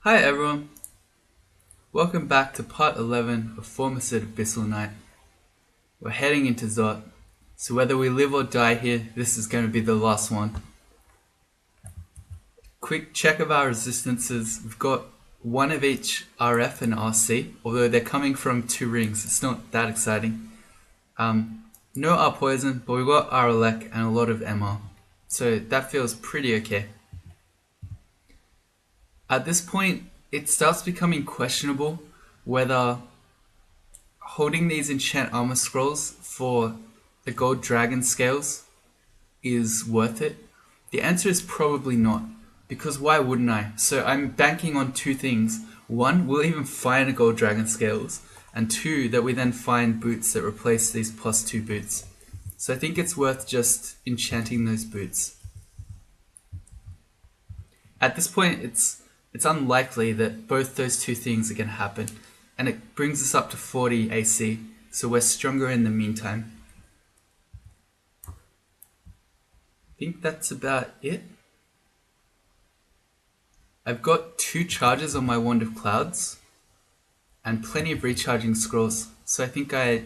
Hi everyone, welcome back to part 11 of Formicid Abyssal Knight. We're heading into Zot, so whether we live or die here, this is going to be the last one. Quick check of our resistances. We've got one of each RF and RC, although they're coming from two rings, it's not that exciting. No R poison, but we've got R elect and a lot of MR, so that feels pretty okay. At this point, it starts becoming questionable whether holding these enchant armor scrolls for the gold dragon scales is worth it. The answer is probably not, because why wouldn't I? So I'm banking on two things. One, we'll even find a gold dragon scales, and two, that we then find boots that replace these +2 boots. So I think it's worth just enchanting those boots. At this point, it's unlikely that both those two things are going to happen, and it brings us up to 40 AC, so we're stronger in the meantime. I think that's about it. I've got 2 charges on my Wand of Clouds, and plenty of recharging scrolls, so I think I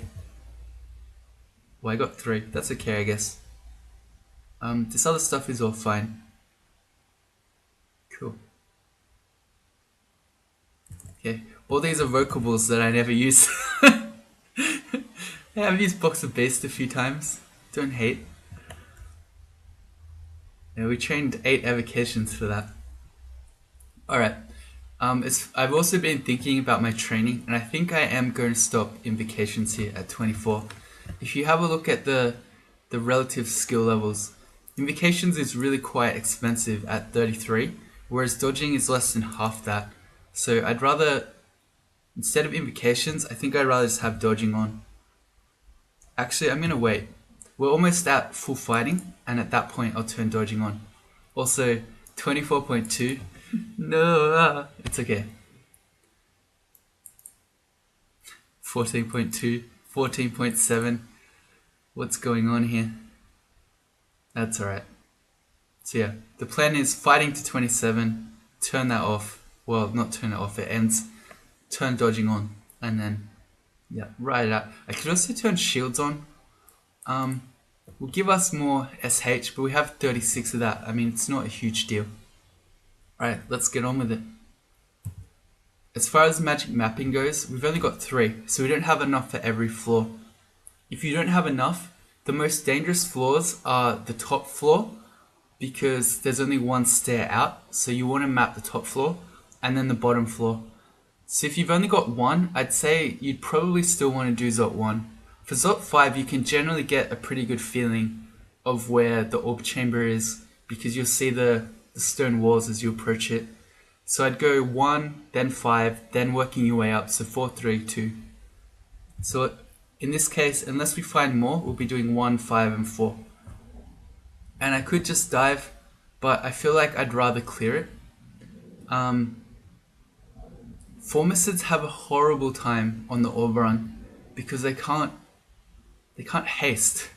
got 3, that's okay I guess. This other stuff is all fine. Cool. Okay, all these are vocables that I never use. Yeah, I've used Box of Beast a few times. Don't hate. Yeah, we trained 8 evocations for that. Alright. I've also been thinking about my training, and I think I am going to stop invocations here at 24. If you have a look at the relative skill levels, invocations is really quite expensive at 33, whereas dodging is less than half that. So I'd rather, instead of invocations, I think I'd rather just have dodging on. Actually, I'm going to wait. We're almost at full fighting, and at that point I'll turn dodging on. Also, 24.2. No, it's okay. 14.2, 14.7. What's going on here? That's alright. So yeah, the plan is fighting to 27, turn that off. Well, not turn it off, it ends. Turn dodging on, and then, yeah, ride it out. I could also turn shields on. Will give us more SH, but we have 36 of that. I mean, it's not a huge deal. Alright, let's get on with it. As far as magic mapping goes, we've only got 3, so we don't have enough for every floor. If you don't have enough, the most dangerous floors are the top floor, because there's only one stair out, so you want to map the top floor, and then the bottom floor. So if you've only got 1, I'd say you'd probably still want to do Zot 1. For Zot 5, you can generally get a pretty good feeling of where the orb chamber is, because you'll see the stone walls as you approach it. So I'd go 1, then 5, then working your way up, so 4, 3, 2. So in this case, unless we find more, we'll be doing 1, 5, and 4. And I could just dive, but I feel like I'd rather clear it. Formicids have a horrible time on the orb run because they can't haste.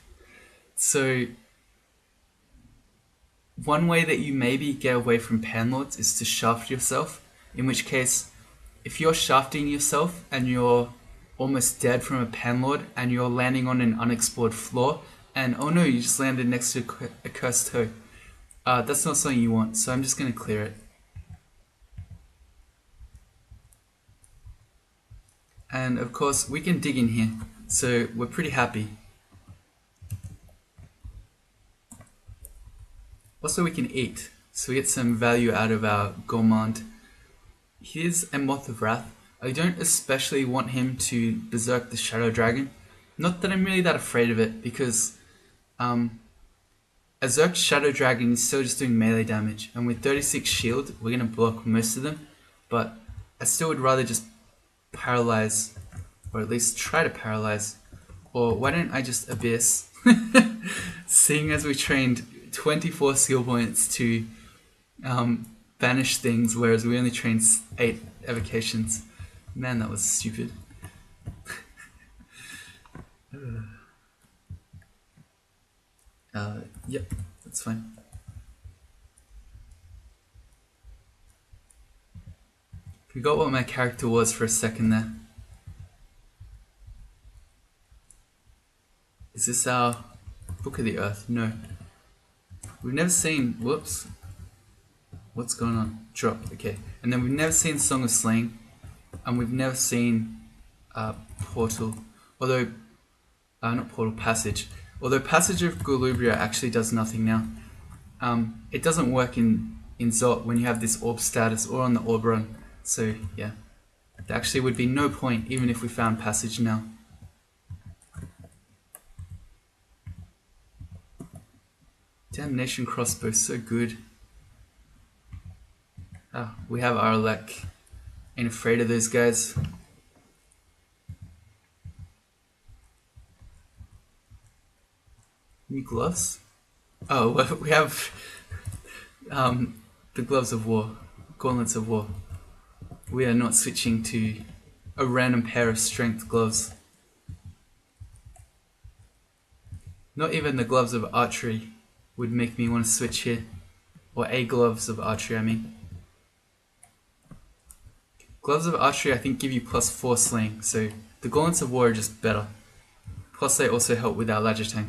So one way that you maybe get away from Panlords is to shaft yourself, in which case, if you're shafting yourself and you're almost dead from a Panlord and you're landing on an unexplored floor, and oh no, you just landed next to a cursed toe, that's not something you want, so I'm just going to clear it. And of course, we can dig in here, so we're pretty happy. Also, we can eat, so we get some value out of our gourmand. Here's a Moth of Wrath. I don't especially want him to berserk the Shadow Dragon. Not that I'm really that afraid of it, because a Zerk Shadow Dragon is still just doing melee damage, and with 36 shield, we're going to block most of them, but I still would rather just paralyze, or at least try to paralyze. Or why don't I just Abyss, seeing as we trained 24 skill points to banish things, whereas we only trained 8 evocations. Man, that was stupid. Yep, that's fine. Forgot what my character was for a second there. Is this our Book of the Earth? No. We've never seen... Whoops. What's going on? Drop. Okay. And then we've never seen Song of Slaying. And we've never seen Portal. Although... not Portal, Passage. Although Passage of Golubria actually does nothing now. It doesn't work in Zot when you have this orb status or on the orb run. So, yeah. There actually would be no point even if we found Passage now. Damnation Crossbow, so good. We have Arlek. Ain't afraid of those guys. New gloves? Oh, well, we have the Gloves of War, Gauntlets of War. We are not switching to a random pair of strength gloves. Not even the Gloves of Archery would make me want to switch here. Or a Gloves of Archery, I mean. Gloves of Archery, I think, give you +4 slaying, so the Gauntlets of War are just better. Plus, they also help with our Lajatang.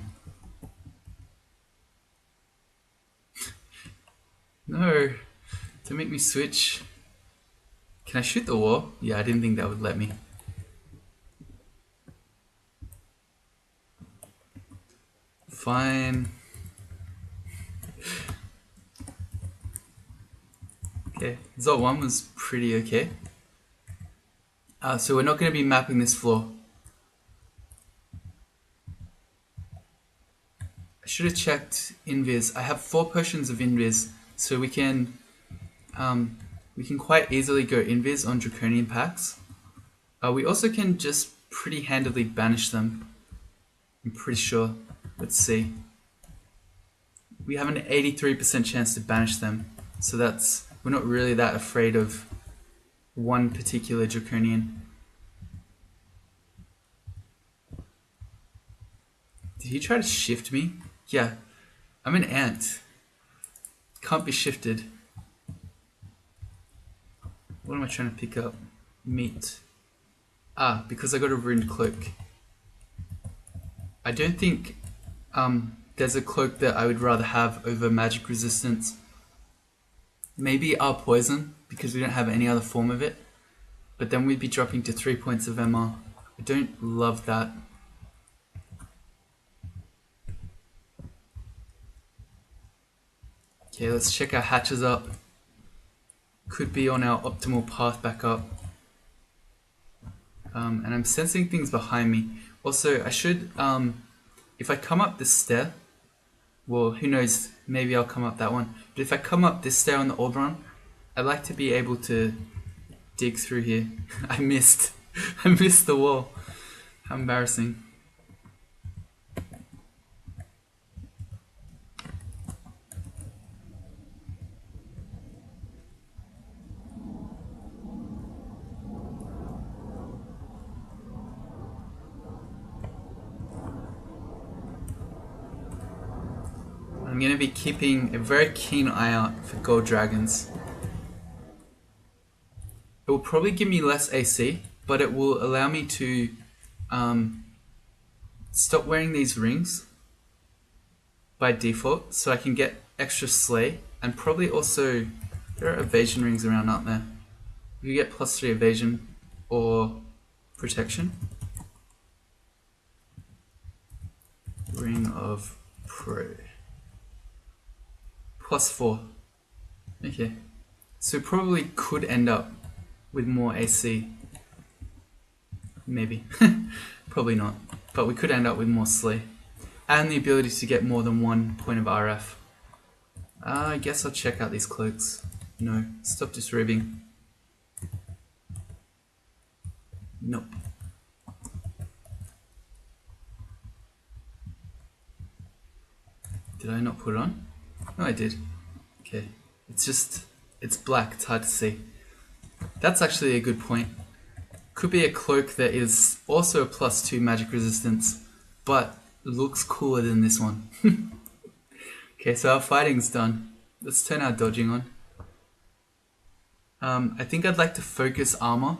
No, don't make me switch. Can I shoot the wall? Yeah, I didn't think that would let me. Fine. Okay, Zot 1 was pretty okay. So we're not going to be mapping this floor. I should have checked Invis. I have 4 potions of Invis, so we can quite easily go Invis on Draconian packs. We also can just pretty handily banish them. I'm pretty sure. Let's see. We have an 83% chance to banish them, so we're not really that afraid of one particular Draconian. Did he try to shift me? Yeah, I'm an ant. Can't be shifted. What am I trying to pick up? Meat. Because I got a ruined cloak. I don't think there's a cloak that I would rather have over magic resistance. Maybe our poison, because we don't have any other form of it. But then we'd be dropping to 3 points of MR. I don't love that. Okay, let's check our hatches up. Could be on our optimal path back up. And I'm sensing things behind me. Also, I should, if I come up this stair, well, who knows, maybe I'll come up that one. But if I come up this stair on the orb run, I'd like to be able to dig through here. I missed. I missed the wall. How embarrassing. I'm going to be keeping a very keen eye out for gold dragons. It will probably give me less AC, but it will allow me to stop wearing these rings by default, so I can get extra slay, and probably also, there are evasion rings around, aren't there? You get +3 evasion or protection. Ring of Pro. +4. Okay. So probably could end up with more AC. Maybe. Probably not. But we could end up with more slay. And the ability to get more than 1 point of RF. I guess I'll check out these cloaks. No. Stop disrobing. Nope. Did I not put it on? No, I did. Okay. It's black. It's hard to see. That's actually a good point. Could be a cloak that is also a +2 magic resistance, but looks cooler than this one. Okay, so our fighting's done. Let's turn our dodging on. I think I'd like to focus armor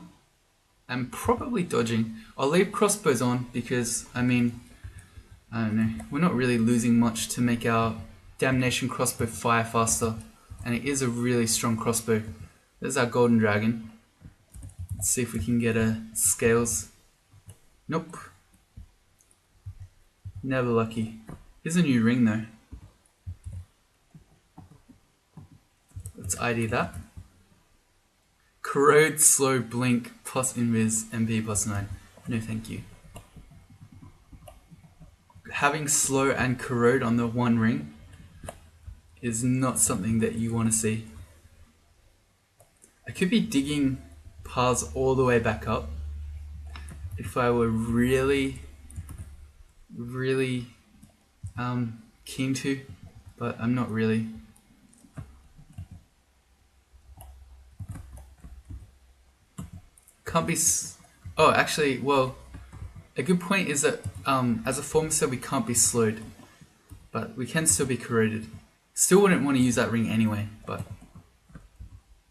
and probably dodging. I'll leave crossbows on because, I mean, I don't know, we're not really losing much to make our damnation crossbow fire faster, and it is a really strong crossbow. There's our golden dragon. Let's see if we can get a scales. Nope. Never lucky. Here's a new ring though. Let's ID that. Corrode, slow, blink, plus invis, MP plus 9. No thank you. Having slow and corrode on the one ring is not something that you want to see. I could be digging paths all the way back up if I were really keen to, but I'm not really. Can't be. Oh, actually, well, a good point is that as a Formicid we can't be slowed, but we can still be corroded. Still wouldn't want to use that ring anyway, but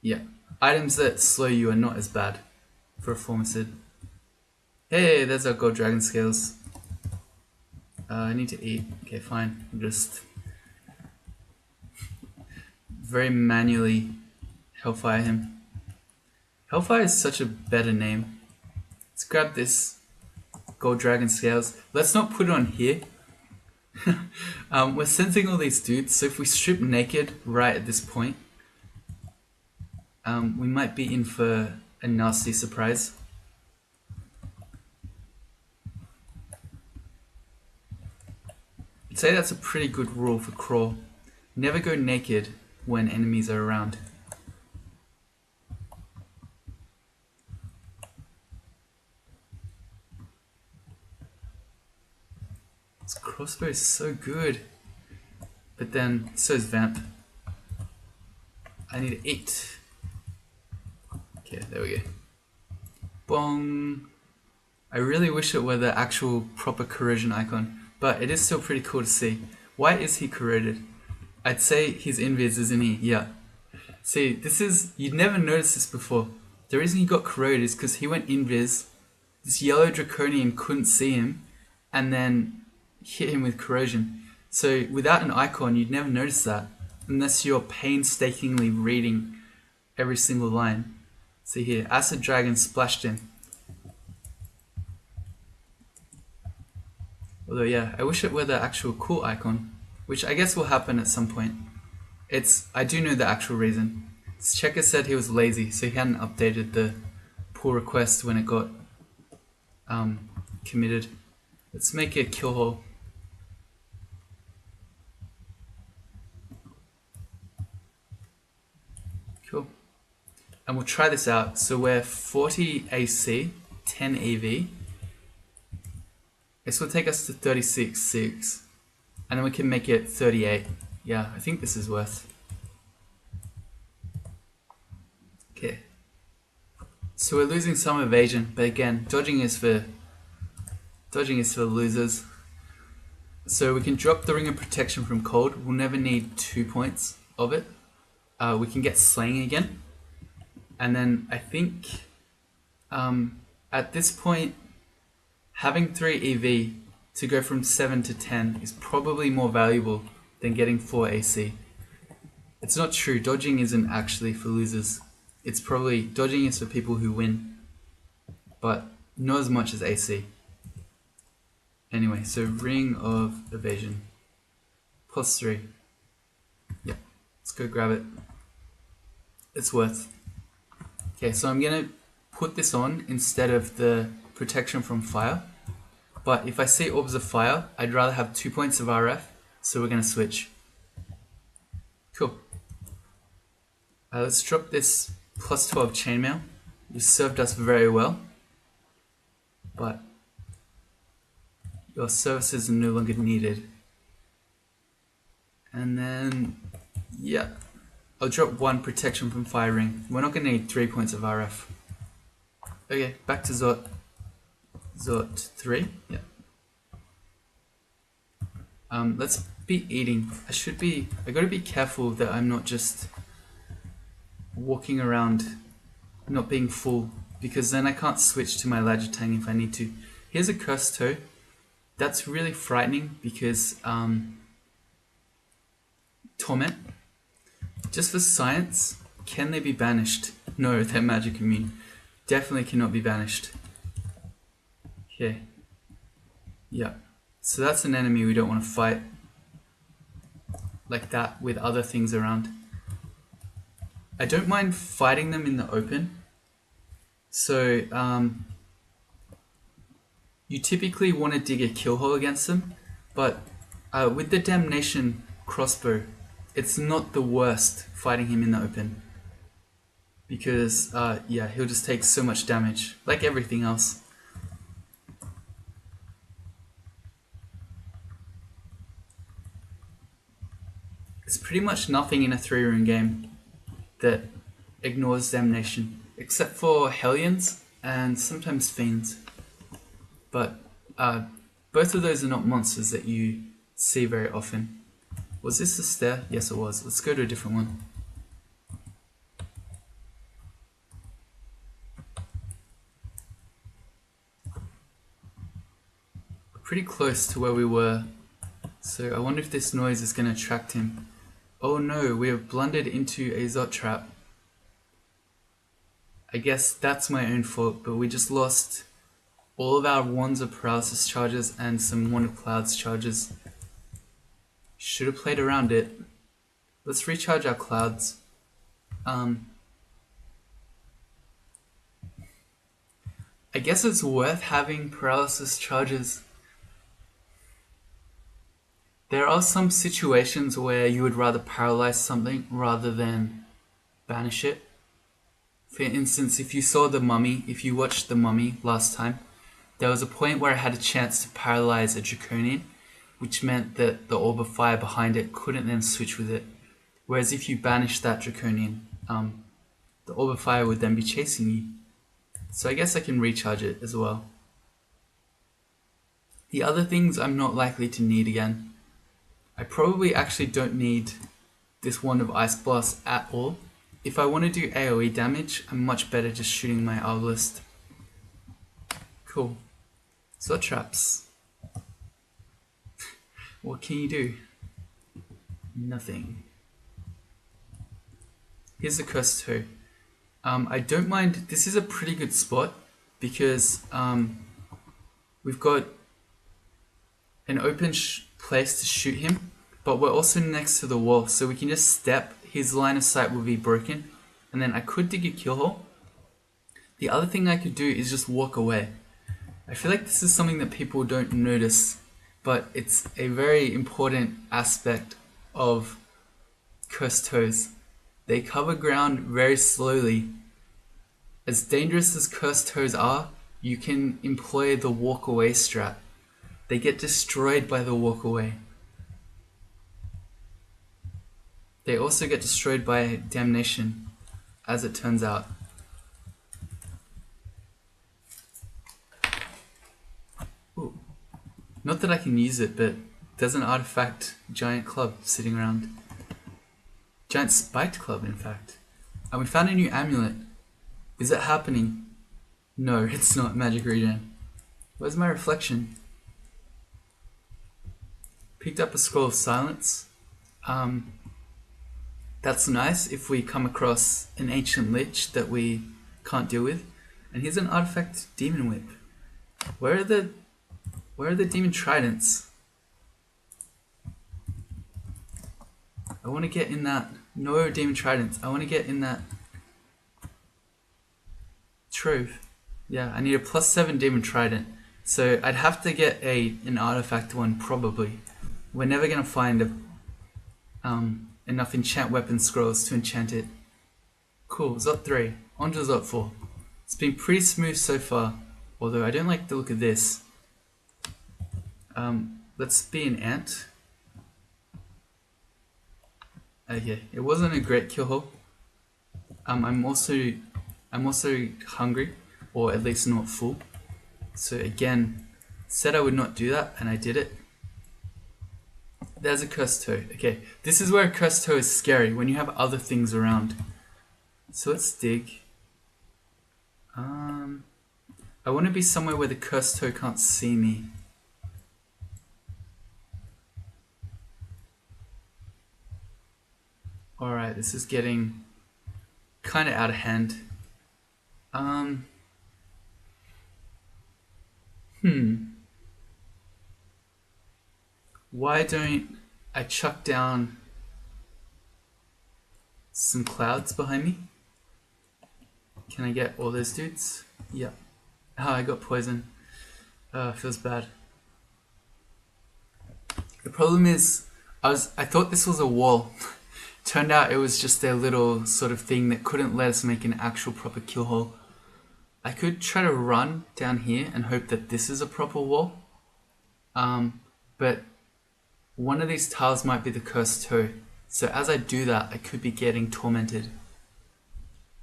yeah. Items that slow you are not as bad for a Formicid. Hey, there's our gold dragon scales. I need to eat. Okay, fine. I'm just very manually Hellfire him. Hellfire is such a better name. Let's grab this gold dragon scales. Let's not put it on here. We're sensing all these dudes, so if we strip naked right at this point, we might be in for a nasty surprise. I'd say that's a pretty good rule for crawl. Never go naked when enemies are around. This crossbow is so good, but then so is Vamp. I need to eat. Okay, there we go. Bong. I really wish it were the actual proper corrosion icon, but it is still pretty cool to see. Why is he corroded? I'd say his invis, isn't he? Yeah. See, this is, you'd never noticed this before. The reason he got corroded is because he went invis, this yellow draconian couldn't see him, and then hit him with corrosion. So without an icon, you'd never notice that, unless you're painstakingly reading every single line. See here, Acid Dragon splashed in. Although yeah, I wish it were the actual cool icon, which I guess will happen at some point. I do know the actual reason. Checker said he was lazy, so he hadn't updated the pull request when it got committed. Let's make a kill hole. Cool. And we'll try this out. So we're 40 AC, 10 EV. This will take us to 36.6. And then we can make it 38. Yeah, I think this is worth. Okay. So we're losing some evasion, but again, dodging is for losers. So we can drop the Ring of Protection from cold. We'll never need 2 points of it. We can get slaying again. And then I think at this point, having 3 EV to go from 7 to 10 is probably more valuable than getting 4 AC. It's not true, dodging isn't actually for losers. It's probably, dodging is for people who win, but not as much as AC. Anyway, so Ring of Evasion. +3. Yeah, let's go grab it. It's worth. Okay, so I'm gonna put this on instead of the protection from fire. But if I see orbs of fire, I'd rather have 2 points of RF, so we're gonna switch. Cool. Let's drop this +12 chainmail. You served us very well, but your services are no longer needed. And then, yeah, I'll drop 1 protection from fire ring. We're not gonna need 3 points of RF. Okay, back to Zot. Zot 3, yeah. Let's be eating. I gotta be careful that I'm not just walking around not being full, because then I can't switch to my Lagitang if I need to. Here's a cursed toe. That's really frightening because Torment. Just for science, can they be banished? No, they're magic immune. Definitely cannot be banished. Okay. Yeah. So that's an enemy we don't want to fight like that with other things around. I don't mind fighting them in the open. So you typically want to dig a kill hole against them, but with the Damnation crossbow, it's not the worst fighting him in the open. Because yeah, he'll just take so much damage, like everything else. It's pretty much nothing in a 3-rune game that ignores Damnation, except for Hellions and sometimes Fiends. But both of those are not monsters that you see very often. Was this a stair? Yes, it was. Let's go to a different one. Pretty close to where we were, so I wonder if this noise is going to attract him. Oh no, we have blundered into a Zot trap. I guess that's my own fault, but we just lost all of our Wands of Paralysis charges and some Wand of Clouds charges. Should have played around it. Let's recharge our clouds. I guess it's worth having paralysis charges. There are some situations where you would rather paralyze something rather than banish it. For instance, if you saw The Mummy, if you watched The Mummy last time, there was a point where I had a chance to paralyze a Draconian, which meant that the Orb of Fire behind it couldn't then switch with it. Whereas if you banish that Draconian, the Orb of Fire would then be chasing you. So I guess I can recharge it as well. The other things I'm not likely to need again. I probably actually don't need this Wand of Ice Blast at all. If I want to do AoE damage, I'm much better just shooting my Arbalest. Cool. Zot traps. What can you do? Nothing. Here's the Cursed Toe. I don't mind, this is a pretty good spot because we've got an open place to shoot him, but we're also next to the wall, so we can just step, his line of sight will be broken, and then I could dig a kill hole. The other thing I could do is just walk away. I feel like this is something that people don't notice, but it's a very important aspect of Cursed Toes. They cover ground very slowly. As dangerous as Cursed Toes are, you can employ the walk away strat. They get destroyed by the walk away. They also get destroyed by Damnation, as it turns out. Ooh. Not that I can use it, but there's an artifact giant club sitting around. Giant spiked club, in fact. And we found a new amulet. Is it happening? No, it's not. Magic regen. Where's my reflection? Picked up a Scroll of Silence. That's nice if we come across an Ancient Lich that we can't deal with. And here's an artifact Demon Whip. Where are the Demon Tridents? I want to get in that. No Demon Tridents. I want to get in that trove. Yeah, I need a +7 Demon Trident. So I'd have to get an artifact one probably. We're never going to find enough enchant weapon scrolls to enchant it. Cool, Zot 3. On to Zot 4. It's been pretty smooth so far, although I don't like the look of this. Let's be an ant. Okay, it wasn't a great kill hole. I'm also hungry, or at least not full. So again, said I would not do that, and I did it. There's a Cursed Toe. Okay, this is where a Cursed Toe is scary, when you have other things around. So let's dig. I want to be somewhere where the cursed toe can't see me. Alright, this is getting kind of out of hand. Why don't I chuck down some clouds behind me? Can I get all those dudes? Yeah. Oh, I got poison. Feels bad. The problem is, I thought this was a wall. Turned out it was just their little sort of thing that couldn't let us make an actual proper kill hole. I could try to run down here and hope that this is a proper wall. But one of these tiles might be the cursed toe. So as I do that, I could be getting tormented.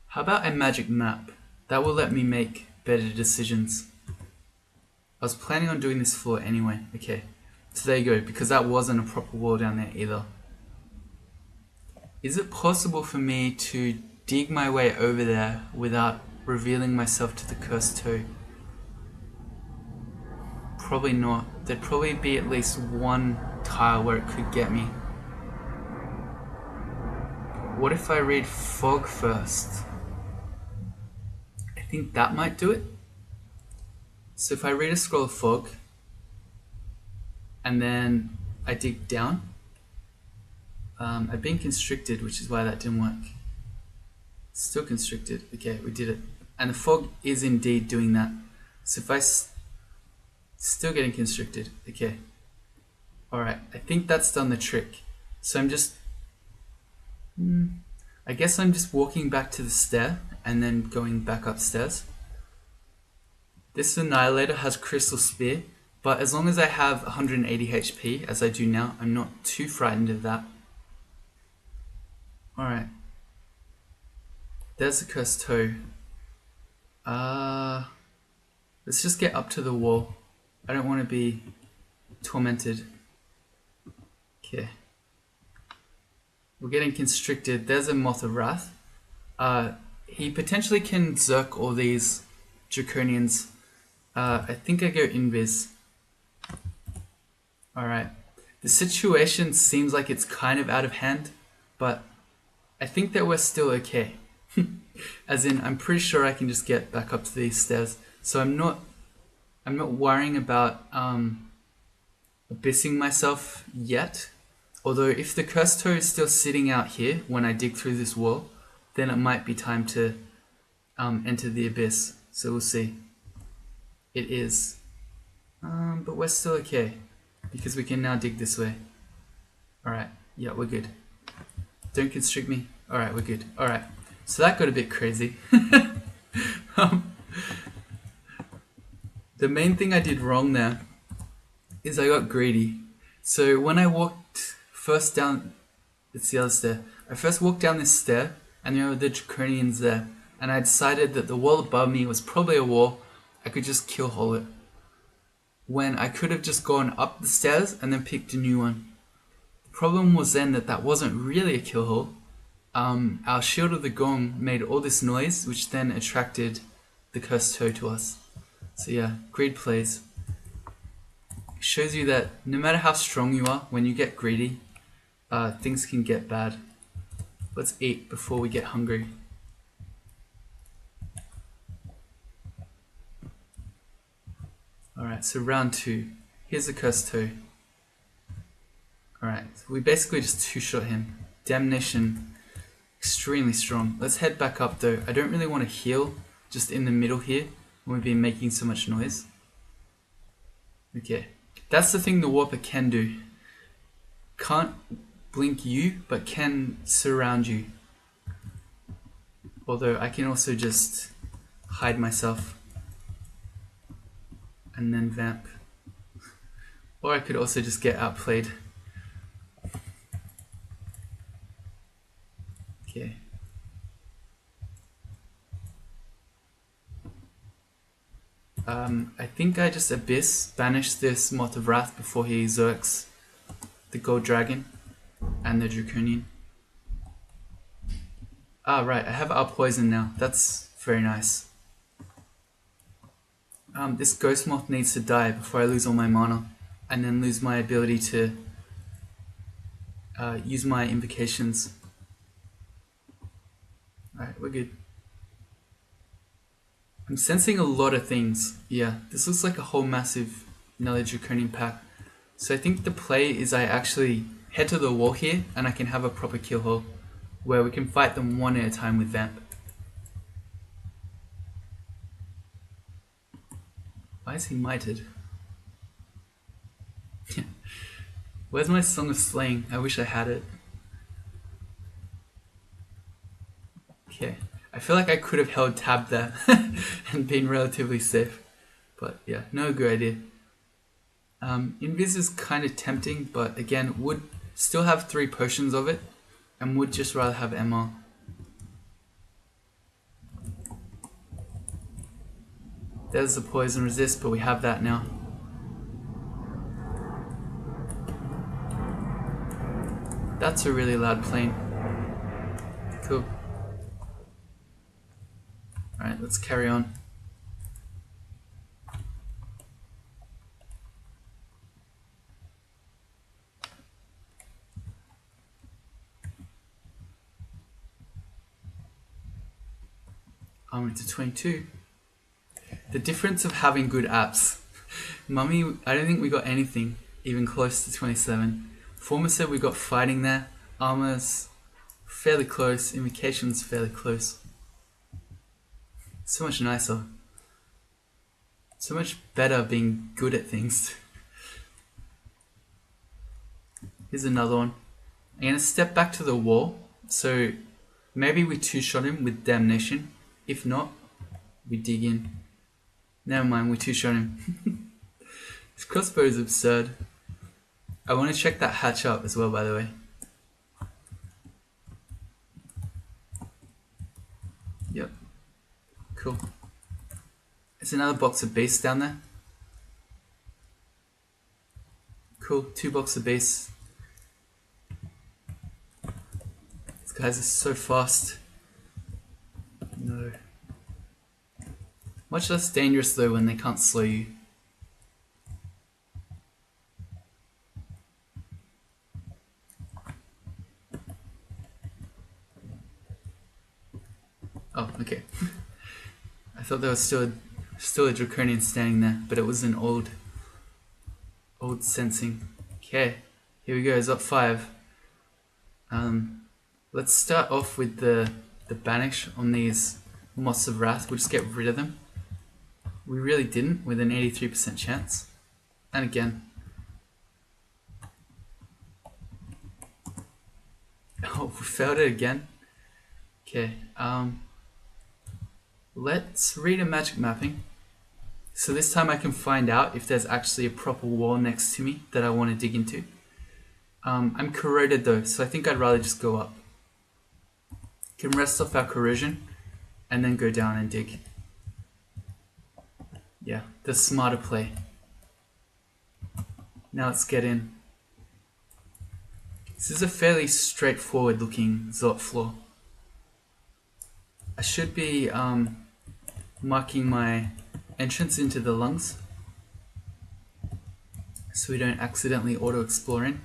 How about a magic map? That will let me make better decisions. I was planning on doing this floor anyway. Okay, so there you go, because that wasn't a proper wall down there either. Is it possible for me to dig my way over there without revealing myself to the cursed toe? Probably not. There'd probably be at least one tile where it could get me. What if I read FoAK first? I think that might do it. So if I read a scroll of FoAK and then I dig down, I've been constricted, which is why that didn't work. Still constricted. Okay, we did it. And the FoAK is indeed doing that. So if I still getting constricted. Okay. Alright, I think that's done the trick. So I'm just... I guess I'm just walking back to the stair and then going back upstairs. This Annihilator has Crystal Spear, but as long as I have 180 HP, as I do now, I'm not too frightened of that. Alright. There's the cursed toe. Let's just get up to the wall. I don't want to be tormented. Okay. We're getting constricted. There's a Moth of Wrath. He potentially can Zerk all these Draconians. I think I go invis. Alright. The situation seems like it's kind of out of hand, but I think that we're still okay. As in, I'm pretty sure I can just get back up to these stairs. So I'm not worrying about abyssing myself yet. Although if the cursed toe is still sitting out here when I dig through this wall, then it might be time to enter the abyss. So we'll see. It is. But we're still okay, because we can now dig this way. Alright, yeah, we're good. Don't constrict me. Alright, we're good. Alright, so that got a bit crazy. The main thing I did wrong there is I got greedy. So when I walked first down, it's the other stair. I first walked down this stair and there were the Draconians there. And I decided that the wall above me was probably a wall. I could just kill hole it. When I could have just gone up the stairs and then picked a new one. The problem was then that that wasn't really a kill hole. Our Shield of the Gong made all this noise, which then attracted the cursed toe to us. So yeah, greed plays. It shows you that no matter how strong you are, when you get greedy, things can get bad. Let's eat before we get hungry. Alright, so round 2. Here's the cursed toe. Alright, so we basically just two-shot him. Damnation, extremely strong. Let's head back up though. I don't really want to heal just in the middle here when we've been making so much noise. Okay, that's the thing the Warper can do. Can't blink you, but can surround you. Although I can also just hide myself and then vamp. Or I could also just get outplayed. Okay. I think I just banish this Moth of Wrath before he zerks the Gold Dragon and the Draconian. Ah, right, I have our poison now. That's very nice. This ghost moth needs to die before I lose all my mana, and then lose my ability to use my invocations. Alright, we're good. I'm sensing a lot of things. Yeah, this looks like a whole massive another draconian pack. So I think the play is I actually head to the wall here and I can have a proper kill hole where we can fight them one at a time with Vamp. Why is he mited? Where's my Song of Slaying? I wish I had it. Okay, I feel like I could have held tab there and been relatively safe. But yeah, no good idea. Invis is kind of tempting, but again, would still have 3 potions of it, and would just rather have MR. There's the poison resist, but we have that now. That's a really loud plane. Cool. Alright, let's carry on. Armor to 22. The difference of having good apps. Mummy, I don't think we got anything even close to 27. Formicid, we got fighting there. Armor's fairly close. Invocation's fairly close. So much nicer. So much better being good at things. Here's another one. I'm going to step back to the wall. So maybe we 2-shot him with Damnation. If not, we dig in. Never mind, we 2-shot him. This crossbow is absurd. I want to check that hatch up as well, by the way. Yep. Cool. There's another box of beasts down there. Cool, 2 boxes of beasts. These guys are so fast. No. Much less dangerous though when they can't slow you. Oh, okay. I thought there was still a draconian standing there, but it was an old sensing. Okay, here we go. It's up 5. Let's start off with the banish on these Moths of Wrath. We'll just get rid of them. We really didn't, with an 83% chance. And again. Oh, we failed it again. Okay, let's read a magic mapping. So this time I can find out if there's actually a proper wall next to me that I want to dig into. I'm corroded though, so I think I'd rather just go up. Can rest off our corrosion and then go down and dig. Yeah, the smarter play. Now let's get in. This is a fairly straightforward looking Zot floor. I should be marking my entrance into the lungs so we don't accidentally auto-explore in.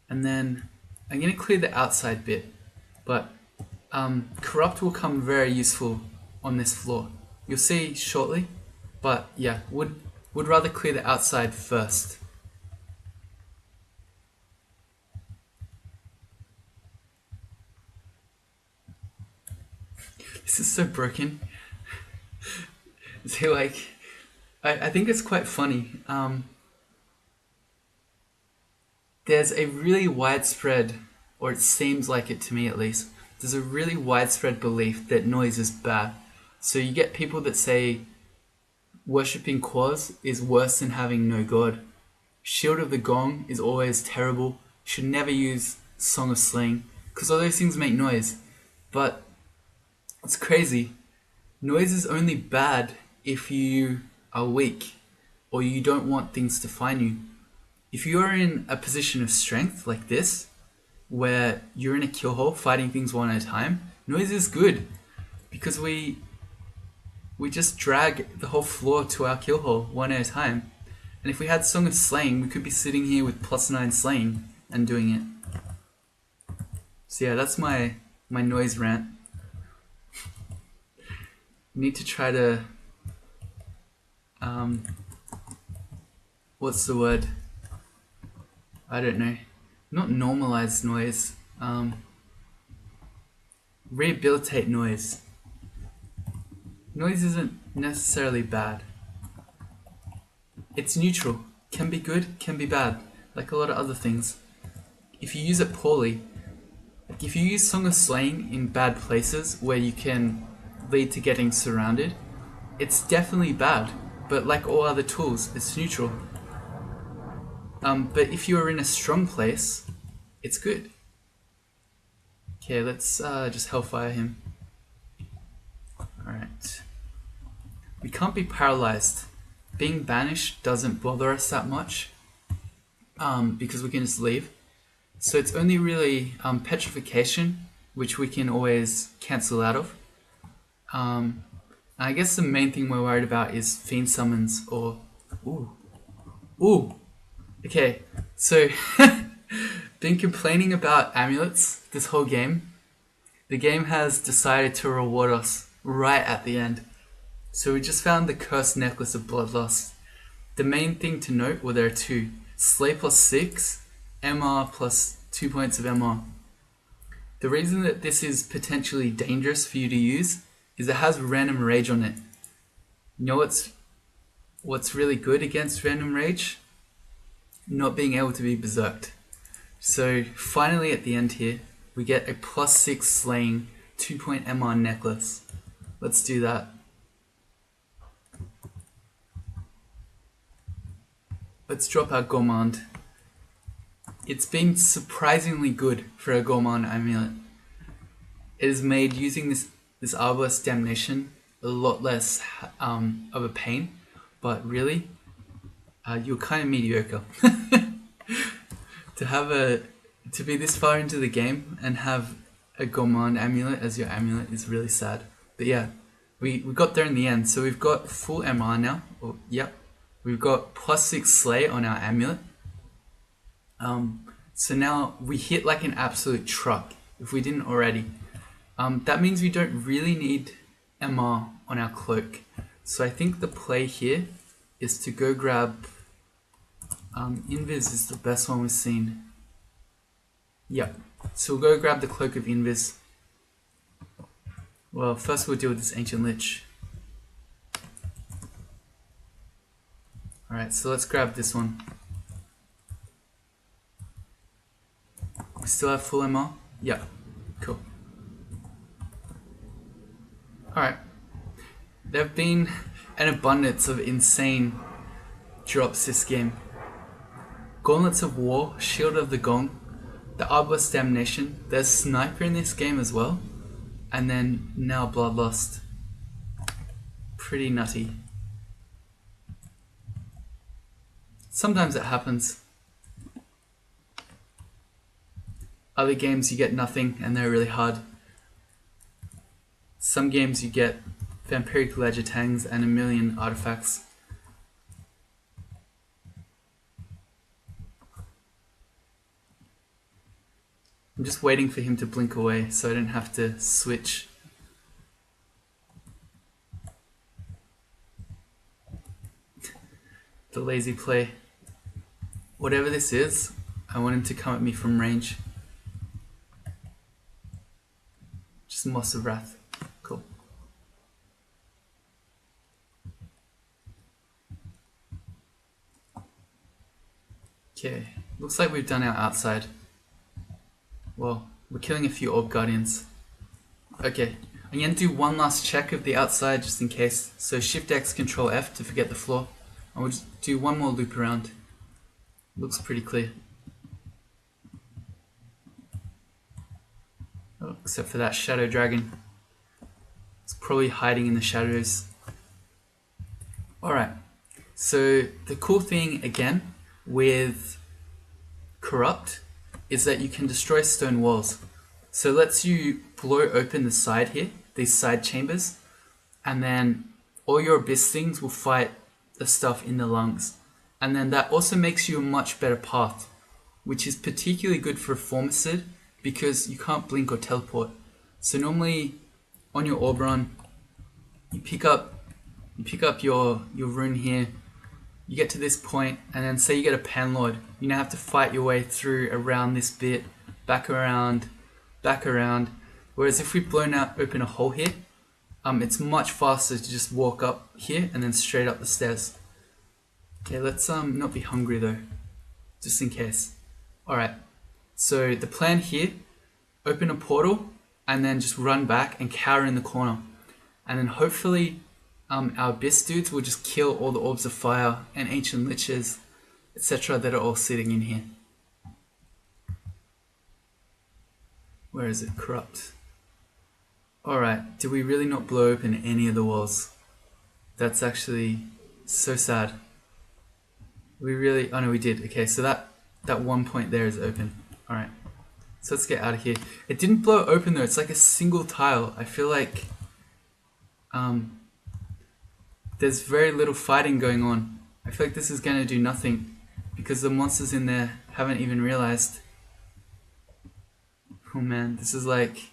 And then I'm going to clear the outside bit, but corrupt will come very useful on this floor. You'll see shortly, but yeah, would rather clear the outside first. This is so broken. So like, I think it's quite funny. There's a really widespread, or it seems like it to me at least, there's a really widespread belief that noise is bad. So you get people that say worshipping Quaz is worse than having no god. Shield of the Gong is always terrible. You should never use Song of Slaying, because all those things make noise. But it's crazy. Noise is only bad if you are weak, or you don't want things to find you. If you are in a position of strength like this, where you're in a kill hole fighting things one at a time, noise is good because we just drag the whole floor to our kill hole one at a time. And if we had Song of Slaying, we could be sitting here with +9 slaying and doing it. So yeah, that's my noise rant. Need to try to what's the word? I don't know. Not normalize noise. Rehabilitate noise. Noise isn't necessarily bad. It's neutral. Can be good, can be bad. Like a lot of other things. If you use it poorly, like if you use Song of Slaying in bad places where you can lead to getting surrounded, it's definitely bad. But like all other tools, it's neutral. But if you are in a strong place, it's good. Okay, let's just Hellfire him. Alright. We can't be paralyzed. Being banished doesn't bother us that much because we can just leave. So it's only really petrification, which we can always cancel out of. I guess the main thing we're worried about is fiend summons or... Ooh! Okay, so been complaining about amulets this whole game. The game has decided to reward us right at the end. So we just found the Cursed Necklace of Bloodlust. The main thing to note, well, there are two. Slay +6, MR plus 2 points of MR. The reason that this is potentially dangerous for you to use is it has random rage on it. You know what's really good against random rage? Not being able to be berserked. So finally at the end here, we get a +6 slaying 2 point MR necklace. Let's do that. Let's drop our Gourmand. It's been surprisingly good for a Gourmand amulet. It has made using this Arbalest Damnation a lot less of a pain, but really, you're kind of mediocre. To be this far into the game and have a Gourmand amulet as your amulet is really sad. But yeah, we got there in the end. So we've got full MR now. Oh, yep. We've got +6 slay on our amulet. So now we hit like an absolute truck if we didn't already. That means we don't really need MR on our cloak. So I think the play here is to go grab Invis is the best one we've seen. Yep. So we'll go grab the Cloak of Invis. Well, first we'll deal with this Ancient Lich. Alright, so let's grab this one. We still have full MR? Yep. Cool. Alright. There have been an abundance of insane drops this game. Gauntlets of War, Shield of the Gong, the Arbalest Damnation, there's Sniper in this game as well, and then now Bloodlust. Pretty nutty. Sometimes it happens. Other games you get nothing and they're really hard. Some games you get Vampiric Legitangs and a million artifacts. I'm just waiting for him to blink away so I don't have to switch. The lazy play. Whatever this is, I want him to come at me from range. Just Moss of Wrath. Cool. Okay, looks like we've done our outside. Well, we're killing a few Orb Guardians. Okay, I'm going to do one last check of the outside just in case. So Shift X, Control F to forget the floor. And we'll just do one more loop around. Looks pretty clear. Oh, except for that Shadow Dragon. It's probably hiding in the shadows. Alright, so the cool thing again with Corrupt is that you can destroy stone walls. So it lets you blow open the side here, these side chambers, and then all your abyss things will fight the stuff in the lungs. And then that also makes you a much better path, which is particularly good for a Formicid because you can't blink or teleport. So normally on your orb run, you pick up your rune here, you get to this point, and then say you get a Panlord, you now have to fight your way through around this bit, back around, whereas if we've blown out open a hole here, it's much faster to just walk up here and then straight up the stairs. Okay, let's not be hungry though, just in case. Alright, so the plan here, open a portal and then just run back and cower in the corner. And then hopefully our abyss dudes will just kill all the orbs of fire and ancient liches, etc. that are all sitting in here. Where is it? Corrupt. Alright, did we really not blow open any of the walls? That's actually so sad. We really, oh no we did. Okay, so that one point there is open. Alright, so let's get out of here. It didn't blow open though, it's like a single tile. I feel like there's very little fighting going on. I feel like this is going to do nothing because the monsters in there haven't even realized. Oh man, this is like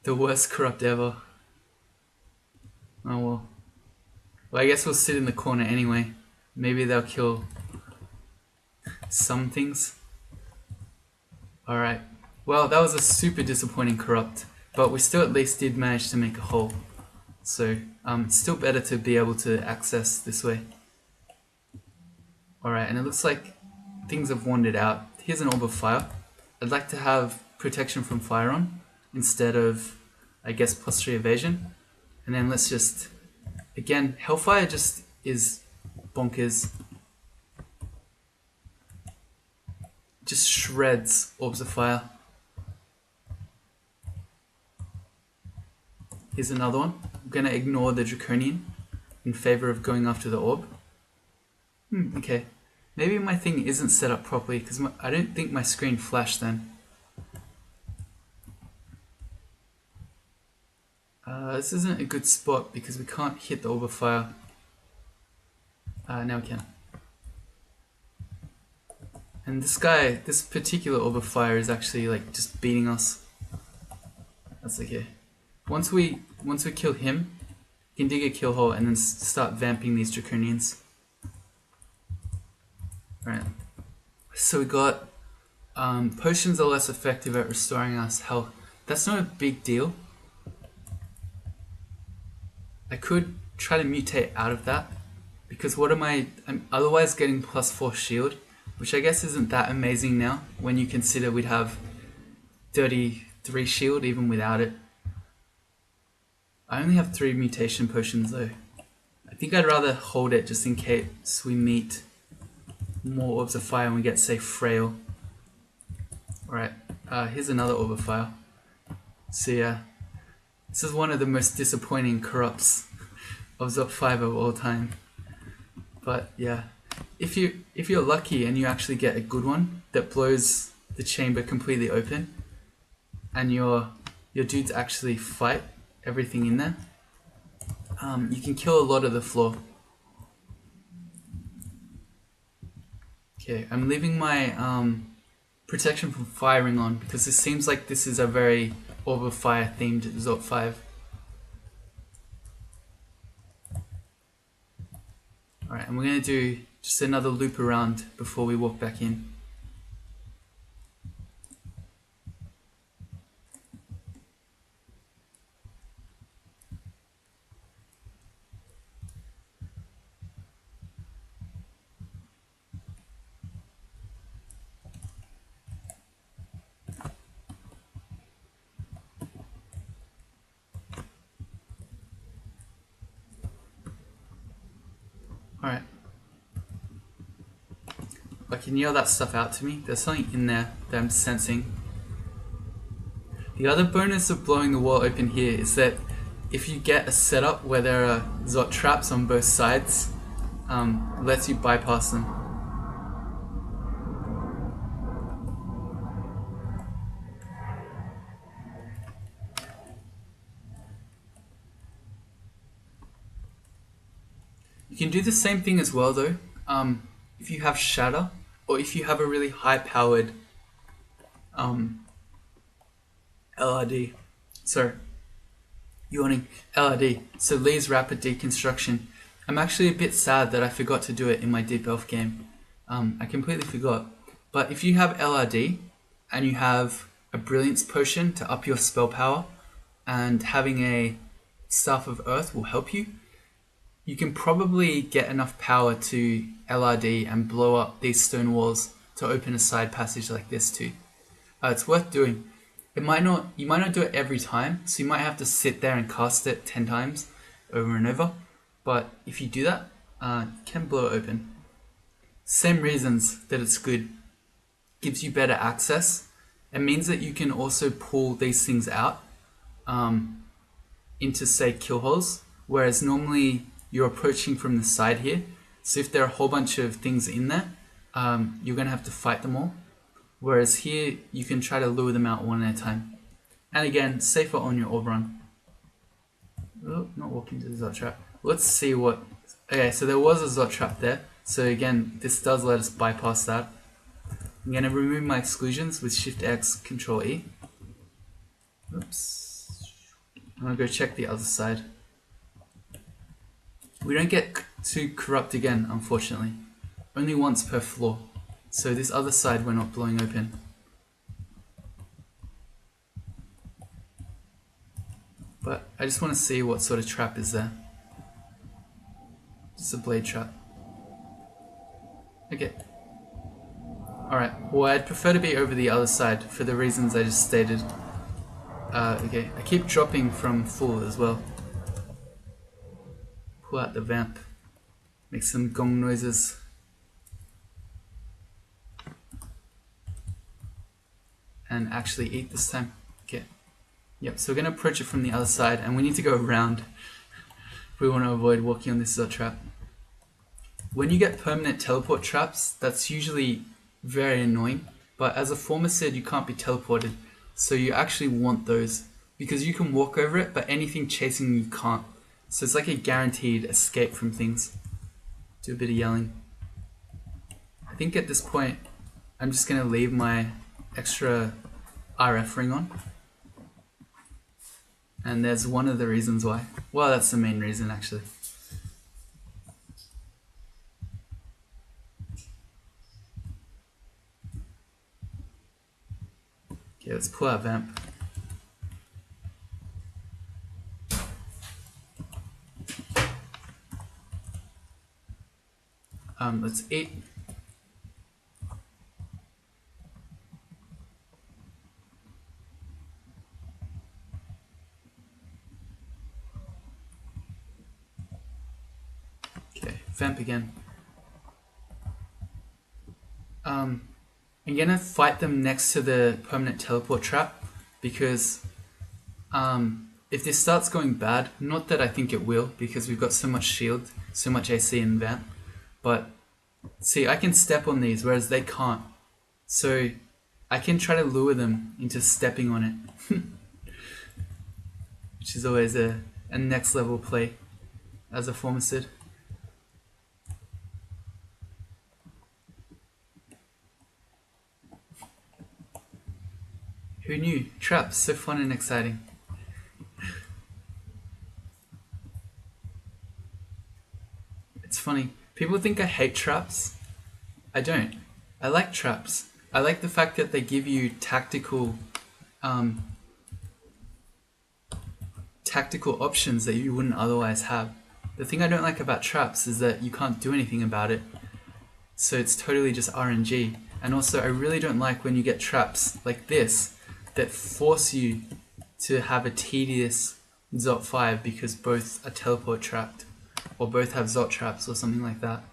the worst corrupt ever. Oh well. Well, I guess we'll sit in the corner anyway. Maybe they'll kill some things. Alright. Well, that was a super disappointing corrupt, but we still at least did manage to make a hole. So, it's still better to be able to access this way. Alright, and it looks like things have wandered out. Here's an orb of fire. I'd like to have protection from fire on instead of, I guess, +3 evasion. And then let's just, again, Hellfire just is bonkers. Just shreds orbs of fire. Here's another one. I'm going to ignore the Draconian in favor of going after the orb. Okay. Maybe my thing isn't set up properly because I don't think my screen flashed then. This isn't a good spot because we can't hit the orb of fire. Now we can. And this guy, this particular orb of fire is actually like just beating us. That's okay. Once we kill him, we can dig a kill hole and then start vamping these Draconians. Right. So we got potions are less effective at restoring us health. That's not a big deal. I could try to mutate out of that because I'm otherwise getting +4 shield, which I guess isn't that amazing now when you consider we'd have 33 shield even without it. I only have 3 mutation potions though. I think I'd rather hold it just in case we meet more orbs of fire and we get, say, frail. Alright, here's another orb of fire. So yeah, this is one of the most disappointing corrupts of Zop 5 of all time. But yeah, if you're lucky and you actually get a good one that blows the chamber completely open and your dudes actually fight everything in there, you can kill a lot of the floor. Okay, I'm leaving my protection from firing on because this seems like this is a very orb of fire themed Zop 5. Alright, and we're going to do just another loop around before we walk back in. Alright. I can yell that stuff out to me. There's something in there that I'm sensing. The other bonus of blowing the wall open here is that if you get a setup where there are Zot traps on both sides, it lets you bypass them. You can do the same thing as well though. If you have shatter, or if you have a really high powered LRD, so yawning LRD, so Lee's rapid deconstruction. I'm actually a bit sad that I forgot to do it in my Deep Elf game. I completely forgot. But if you have LRD and you have a Brilliance Potion to up your spell power, and having a Staff of Earth will help you, you can probably get enough power to LRD and blow up these stone walls to open a side passage like this too. It's worth doing. You might not do it every time, so you might have to sit there and cast it 10 times over and over. But if you do that, you can blow it open. Same reasons that it's good. Gives you better access. It means that you can also pull these things out into, say, kill holes, whereas normally you're approaching from the side here. So if there are a whole bunch of things in there, you're going to have to fight them all. Whereas here, you can try to lure them out one at a time. And again, safer on your orb run. Oh, not walk into the Zot Trap. Let's see what... Okay, so there was a Zot Trap there. So again, this does let us bypass that. I'm going to remove my exclusions with Shift X, Control E. Oops. I'm going to go check the other side. We don't get to corrupt again, unfortunately. Only once per floor. So this other side we're not blowing open. But I just want to see what sort of trap is there. Just a blade trap. Okay. Alright, well I'd prefer to be over the other side for the reasons I just stated. Okay, I keep dropping from full as well. Pull out the vamp. Make some gong noises. And actually eat this time. Okay. Yep, so we're going to approach it from the other side, and we need to go around if we want to avoid walking on this Zot trap. When you get permanent teleport traps, that's usually very annoying, but as a Formicid you can't be teleported, so you actually want those, because you can walk over it, but anything chasing you can't. So it's like a guaranteed escape from things. Do a bit of yelling. I think at this point, I'm just going to leave my extra RF ring on. And there's one of the reasons why. Well, that's the main reason actually. Okay, let's pull out vamp. Let's eat. Okay, vamp again. I'm gonna fight them next to the permanent teleport trap, because if this starts going bad, not that I think it will, because we've got so much shield, so much AC in vamp, but see, I can step on these, whereas they can't. So I can try to lure them into stepping on it, which is always a next level play as a Formicid. Who knew? Traps, so fun and exciting. It's funny. People think I hate traps. I don't. I like traps. I like the fact that they give you tactical options that you wouldn't otherwise have. The thing I don't like about traps is that you can't do anything about it. So it's totally just RNG. And also I really don't like when you get traps like this that force you to have a tedious Zot 5 because both are teleport trapped, or both have Zot traps or something like that.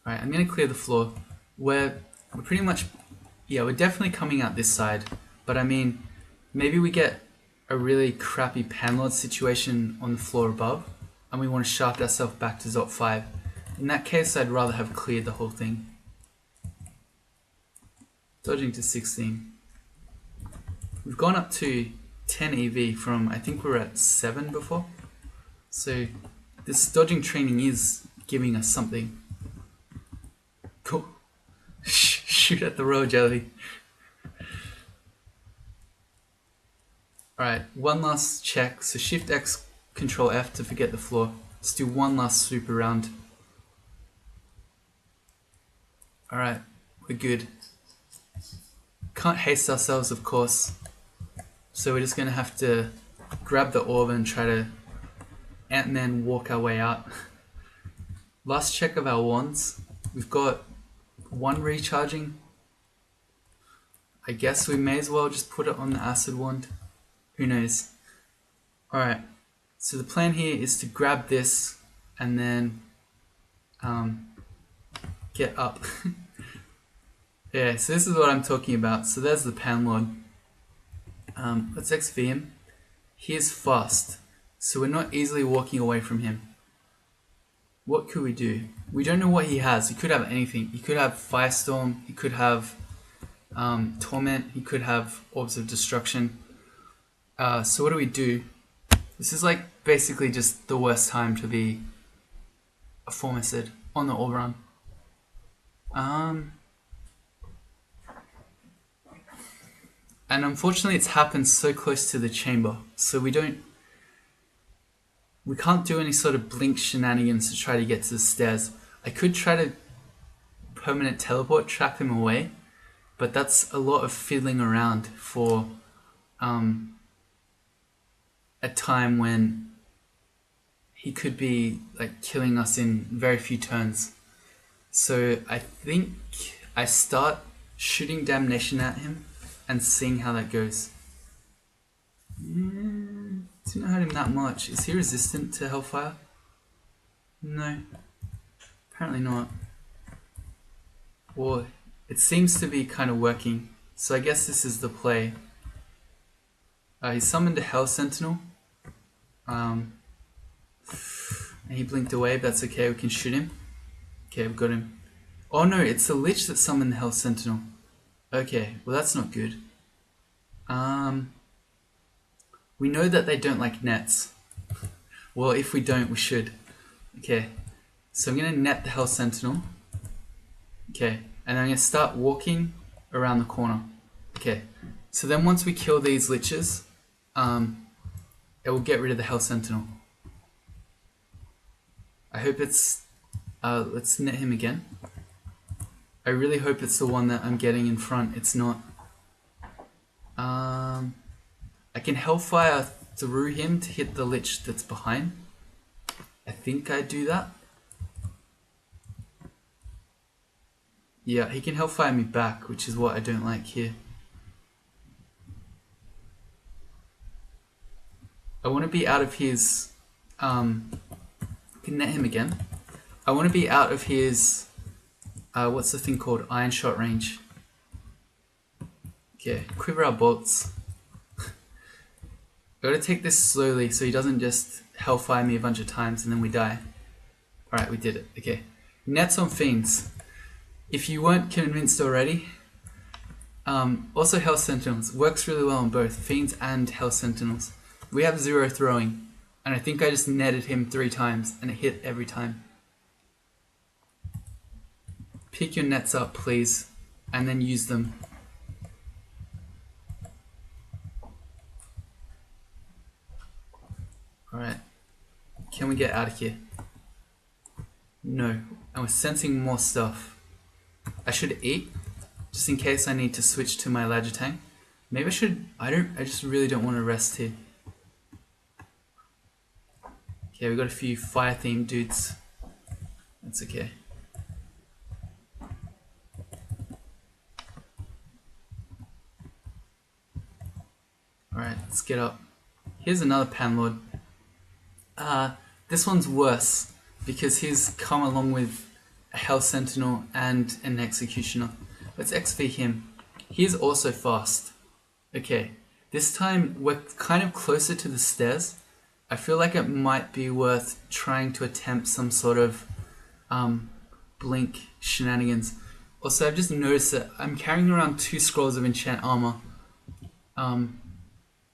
Alright, I'm going to clear the floor. We're pretty much, yeah, we're definitely coming out this side, but I mean, maybe we get a really crappy Panlord situation on the floor above, and we want to shaft ourselves back to Zot 5. In that case, I'd rather have cleared the whole thing. Dodging to 16. We've gone up to 10 EV from, I think we were at 7 before. So this dodging training is giving us something. Cool. Shoot at the royal jelly. Alright, one last check. So Shift X, Control F to forget the floor. Let's do one last swoop around. Alright, we're good. Can't haste ourselves, of course. So we're just going to have to grab the orb and try to Ant-Man walk our way out. Last check of our wands. We've got one recharging. I guess we may as well just put it on the acid wand. Who knows? Alright, so the plan here is to grab this and then get up. Yeah, so this is what I'm talking about. So there's the Panlord. Let's XV him. He is fast, so we're not easily walking away from him. What could we do? We don't know what he has. He could have anything. He could have Firestorm. He could have Torment. He could have Orbs of Destruction. So what do? This is like basically just the worst time to be a Formicid on the orb run. And unfortunately it's happened so close to the chamber, so we can't do any sort of blink shenanigans to try to get to the stairs. I could try to permanent teleport, trap him away, but that's a lot of fiddling around for a time when he could be like killing us in very few turns. So I think I start shooting Damnation at him and seeing how that goes. Didn't hurt him that much. Is he resistant to Hellfire? No. Apparently not. Well, it seems to be kind of working. So I guess this is the play. He summoned a Hell Sentinel. And he blinked away, but that's okay, we can shoot him. Okay, we've got him. Oh no, it's the Lich that summoned the Hell Sentinel. Okay, well that's not good. We know that they don't like nets. Well, if we don't, we should. Okay, so I'm going to net the Hell Sentinel. Okay, and I'm going to start walking around the corner. Okay, so then once we kill these Liches, it will get rid of the Hell Sentinel. I hope it's... let's net him again. I really hope it's the one that I'm getting in front. It's not. I can Hellfire through him to hit the Lich that's behind. I think I do that. Yeah, he can Hellfire me back, which is what I don't like here. I want to be out of his... can net him again. I want to be out of his... what's the thing called? Iron shot range. Okay, quiver our bolts. Gotta take this slowly so he doesn't just Hellfire me a bunch of times and then we die. Alright, we did it. Okay. Nets on Fiends. If you weren't convinced already, also Hell Sentinels. Works really well on both Fiends and Hell Sentinels. We have 0 throwing, and I think I just netted him 3 times and it hit every time. Pick your nets up, please, and then use them. Alright. Can we get out of here? No. And we're sensing more stuff. I should eat, just in case I need to switch to my Lagitang. Maybe I should... I just really don't want to rest here. Okay, we got a few fire-themed dudes. That's okay. Alright, let's get up. Here's another Panlord. This one's worse because he's come along with a Hell Sentinel and an Executioner. Let's XV him. He is also fast. Okay, this time we're kind of closer to the stairs. I feel like it might be worth trying to attempt some sort of blink shenanigans. Also, I've just noticed that I'm carrying around 2 scrolls of enchant armor. I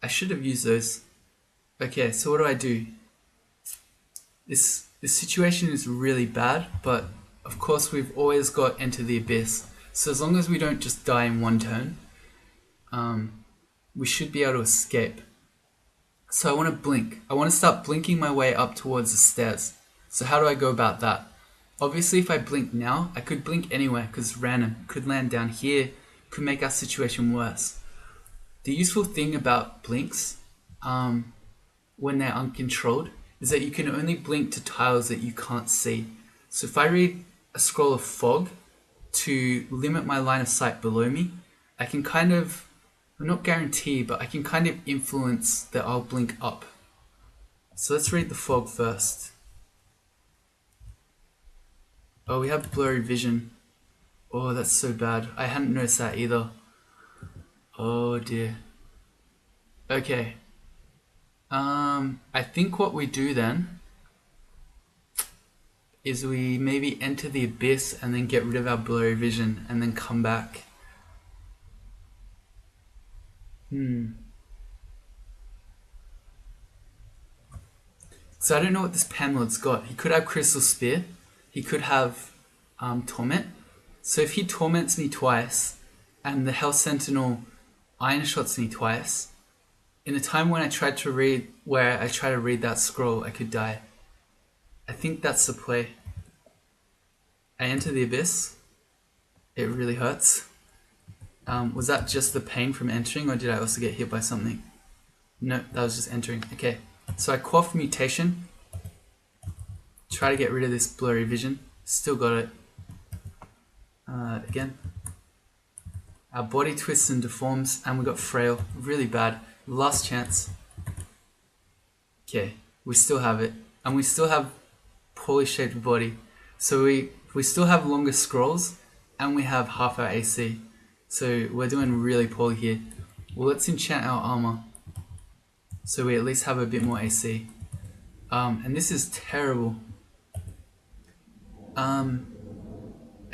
should have used those. Okay, so what do? This situation is really bad, but of course we've always got Enter the Abyss. So as long as we don't just die in one turn, we should be able to escape. So I want to blink. I want to start blinking my way up towards the stairs. So how do I go about that? Obviously if I blink now, I could blink anywhere because it's random. Could land down here, could make our situation worse. The useful thing about blinks, when they're uncontrolled, is that you can only blink to tiles that you can't see. So if I read a scroll of fog to limit my line of sight below me, I can kind of, not guarantee, but I can kind of influence that I'll blink up. So let's read the fog first. Oh, we have blurry vision. Oh, that's so bad. I hadn't noticed that either. Oh dear. Okay. I think what we do then is we maybe enter the abyss and then get rid of our blurry vision and then come back. So I don't know what this Panlord's got. He could have Crystal Spear. He could have Torment. So if he torments me twice and the Hell Sentinel iron shots me twice, in the time when I tried to read that scroll, I could die. I think that's the play. I enter the abyss. It really hurts. Was that just the pain from entering, or did I also get hit by something? No, that was just entering. Okay, so I quaff mutation. Try to get rid of this blurry vision. Still got it. Again. Our body twists and deforms, and we got frail. Really bad. Last chance. Okay, we still have it. And we still have poorly shaped body. So we still have longer scrolls, and we have half our AC. So we're doing really poorly here. Well, let's enchant our armor, so we at least have a bit more AC. And this is terrible.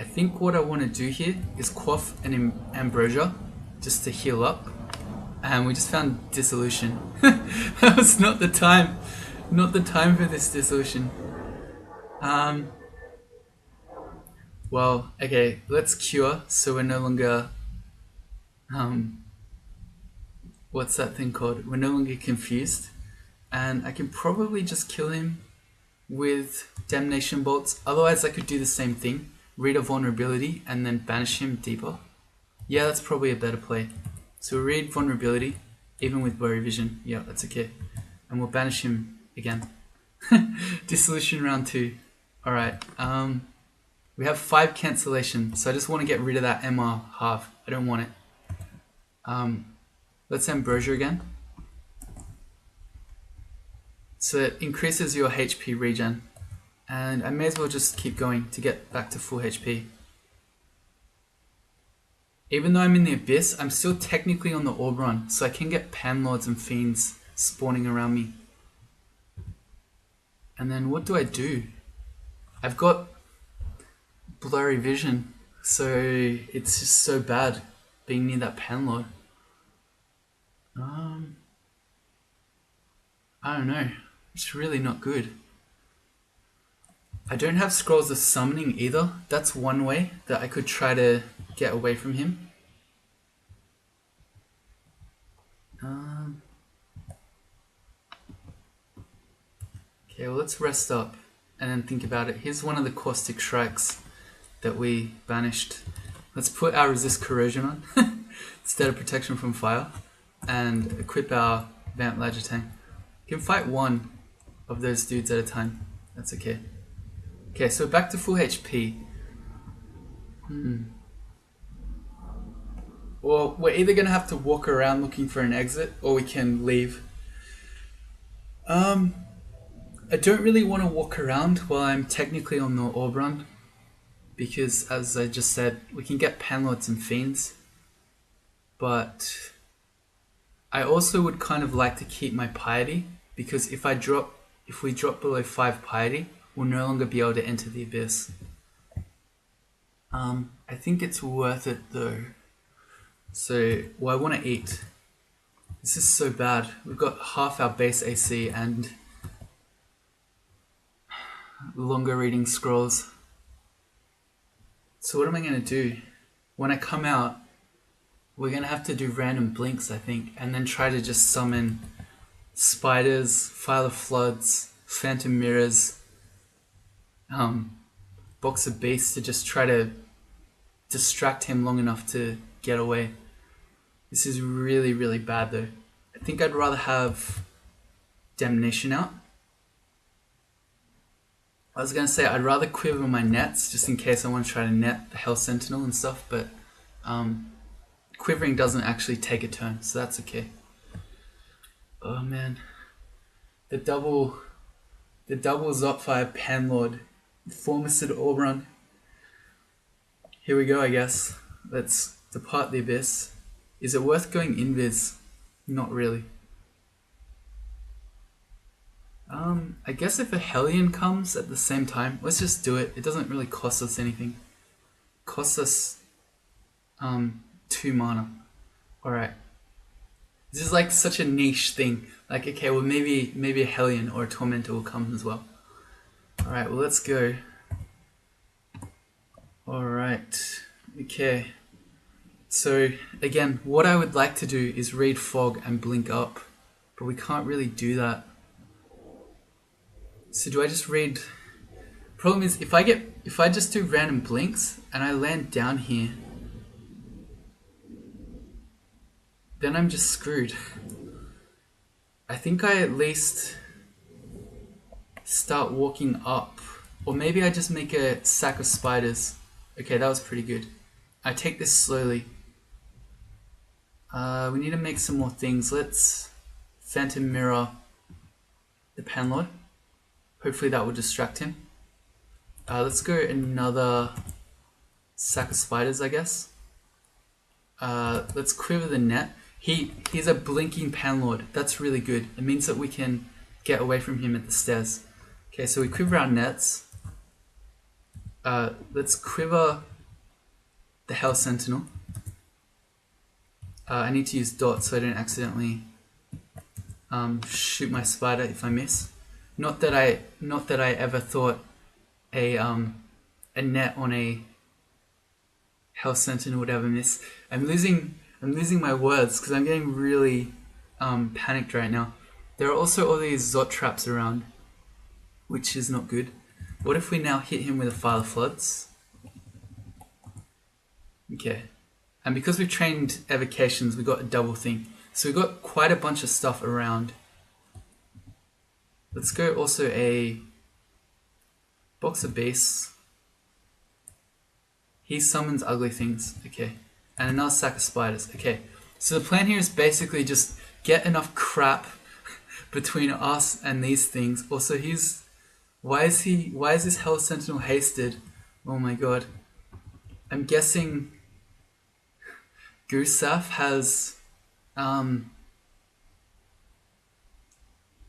I think what I want to do here is quaff an ambrosia just to heal up. And we just found dissolution. That was not the time. Not the time for this dissolution. Well, okay, let's cure so we're no longer what's that thing called? We're no longer confused. And I can probably just kill him with damnation bolts. Otherwise I could do the same thing. Read a vulnerability and then banish him deeper. Yeah, that's probably a better play. So we'll read vulnerability, even with blurry vision. Yeah, that's okay. And we'll banish him again. Dissolution round 2. Alright, we have 5 cancellation, so I just want to get rid of that MR half. I don't want it. Let's ambrosia again. So it increases your HP regen. And I may as well just keep going to get back to full HP. Even though I'm in the abyss, I'm still technically on the orb run, so I can get Panlords and Fiends spawning around me. And then what do I do? I've got blurry vision, so it's just so bad being near that Panlord. I don't know. It's really not good. I don't have scrolls of summoning either. That's one way that I could try to get away from him. Okay, well let's rest up and then think about it. Here's one of the caustic strikes that we banished. Let's put our resist corrosion on instead of protection from fire, and equip our vamp Lagitang. You can fight one of those dudes at a time. That's okay. Okay, so back to full HP. Well, we're either going to have to walk around looking for an exit, or we can leave. I don't really want to walk around while I'm technically on the orb run, because as I just said, we can get Panlords and Fiends. But I also would kind of like to keep my piety, because if we drop below 5 piety, we'll no longer be able to enter the abyss. I think it's worth it though. So, well, I want to eat. This is so bad. We've got half our base AC and longer reading scrolls. So what am I going to do? When I come out, we're going to have to do random blinks, I think, and then try to just summon spiders, File of Floods, Phantom Mirrors, Box of Beasts to just try to distract him long enough to get away. This is really, really bad though. I think I'd rather have Damnation out. I was going to say I'd rather quiver my nets just in case I want to try to net the Hell Sentinel and stuff, but quivering doesn't actually take a turn, so that's okay. Oh man. The double Zopfire Panlord, Formicid Oberon. Here we go, I guess. Let's depart the Abyss. Is it worth going invis? Not really. I guess if a Hellion comes at the same time, let's just do it. It doesn't really cost us anything. It costs us 2 mana. Alright. This is like such a niche thing. Like, okay, well maybe a Hellion or a Tormentor will come as well. Alright, well let's go. Alright, okay. So again, what I would like to do is read Fog and blink up, but we can't really do that. So do I just read? Problem is if I just do random blinks and I land down here, then I'm just screwed. I think I at least start walking up, or maybe I just make a sack of spiders. Okay, that was pretty good. I take this slowly. We need to make some more things. Let's Phantom Mirror the Panlord. Hopefully that will distract him. Let's go another sack of spiders, I guess. Let's quiver the net. He's a blinking Panlord. That's really good. It means that we can get away from him at the stairs. Okay, so we quiver our nets. Let's quiver the Hell Sentinel. I need to use dots so I don't accidentally shoot my spider if I miss. Not that I ever thought a net on a Hell Sentinel would ever miss. I'm losing my words because I'm getting really panicked right now. There are also all these Zot traps around, which is not good. What if we now hit him with a File of Floods? Okay. And because we've trained evocations, we got a double thing. So we've got quite a bunch of stuff around. Let's go also a Box of Beasts. He summons ugly things. Okay. And another sack of spiders. Okay. So the plan here is basically just get enough crap between us and these things. Also, why is this Hell Sentinel hasted? Oh my god. I'm guessing Gustav has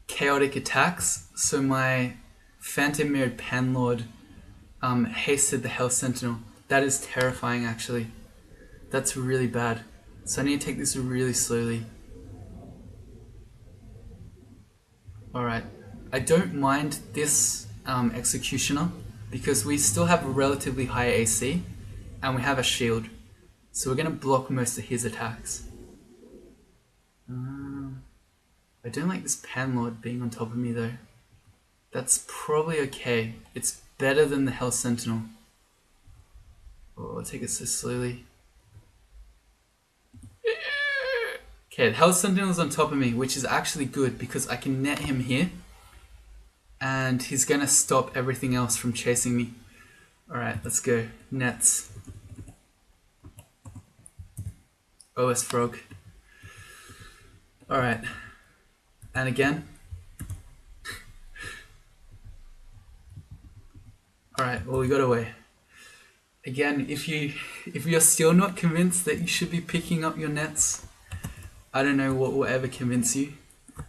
chaotic attacks, so my Phantom Mirrored Panlord hasted the Hell Sentinel. That is terrifying, actually. That's really bad. So I need to take this really slowly. Alright. I don't mind this Executioner because we still have a relatively high AC and we have a shield. So we're going to block most of his attacks. I don't like this Panlord being on top of me though. That's probably okay. It's better than the Hell Sentinel. Oh, I'll take it so slowly. Okay, the Hell Sentinel's on top of me, which is actually good because I can net him here. And he's going to stop everything else from chasing me. Alright, let's go. Nets. OS Frog. Alright. And again. Alright, well we got away. Again, if you're still not convinced that you should be picking up your nets, I don't know what will ever convince you.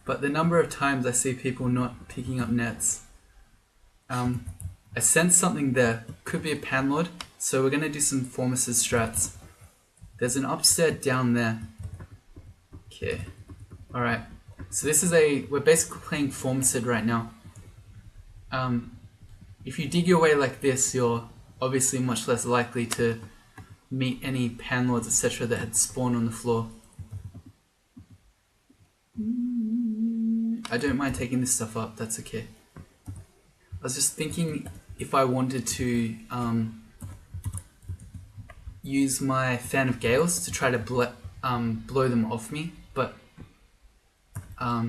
But the number of times I see people not picking up nets. I sense something there. Could be a Panlord. So we're going to do some Formicids strats. There's an upstairs down there. Okay. Alright. So this is we're basically playing Formicid right now. if you dig your way like this, you're obviously much less likely to meet any panlords, etc. that had spawned on the floor. I don't mind taking this stuff up, that's okay. I was just thinking if I wanted to use my Fan of Gales to try to blow them off me, but I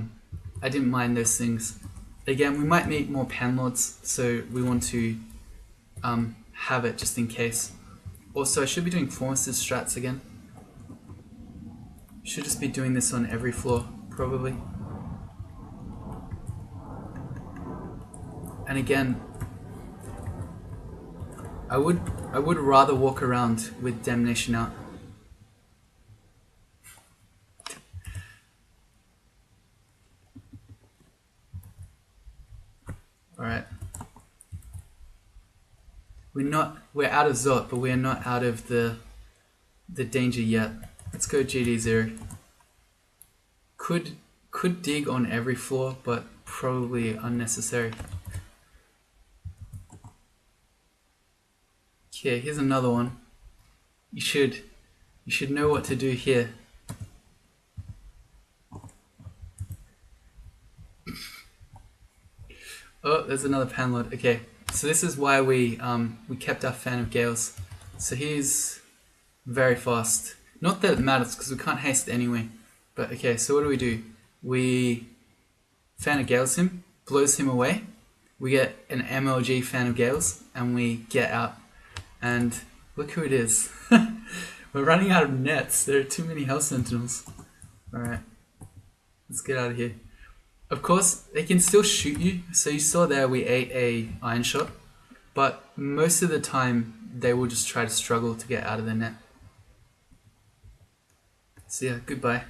didn't mind those things. Again, we might meet more panlords, so we want to have it just in case. Also, I should be doing Formicid strats again. Should just be doing this on every floor, probably. And again, I would rather walk around with Damnation out. Alright. We're out of Zot, but we're not out of the danger yet. Let's go GD0. Could dig on every floor, but probably unnecessary. Okay, here's another one. You should know what to do here. Oh, there's another panlord. Okay, so this is why we kept our Fan of Gales. So he's very fast. Not that it matters because we can't haste anyway. But okay, so what do? We Fan of Gales him, blows him away. We get an MLG Fan of Gales, and we get out. And look who it is. We're running out of nets. There are too many Hell Sentinels. Alright, let's get out of here. Of course, they can still shoot you. So you saw there we ate a Iron Shot. But most of the time, they will just try to struggle to get out of the net. So yeah, goodbye.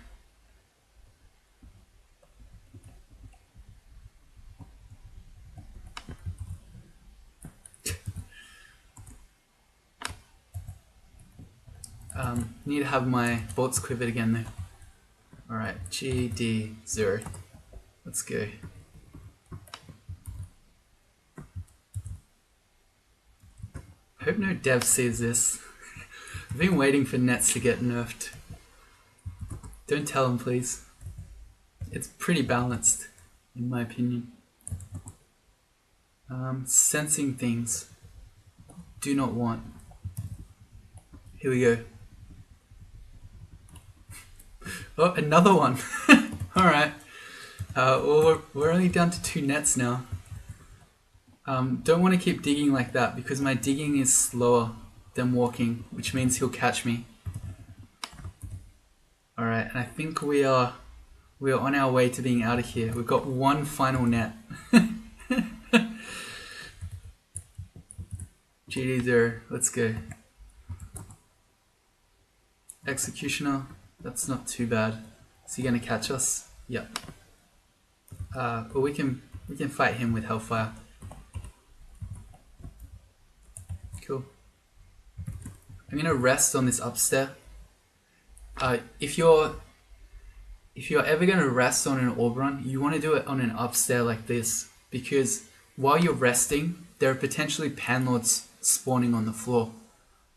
Need to have my bolts quivered again though. Alright, GD0. Let's go. Hope no dev sees this. I've been waiting for nets to get nerfed. Don't tell them, please. It's pretty balanced, in my opinion. Sensing things. Do not want. Here we go. Oh, another one. Alright. Well, we're only down to 2 nets now. Don't want to keep digging like that because my digging is slower than walking, which means he'll catch me. Alright, and I think we are on our way to being out of here. We've got one final net. GD0, let's go. Executioner, that's not too bad. Is he gonna catch us? Yep. But we can fight him with Hellfire. Cool. I'm gonna rest on this upstair. If you're ever gonna rest on an orb run, you want to do it on an upstair like this, because while you're resting, there are potentially panlords spawning on the floor.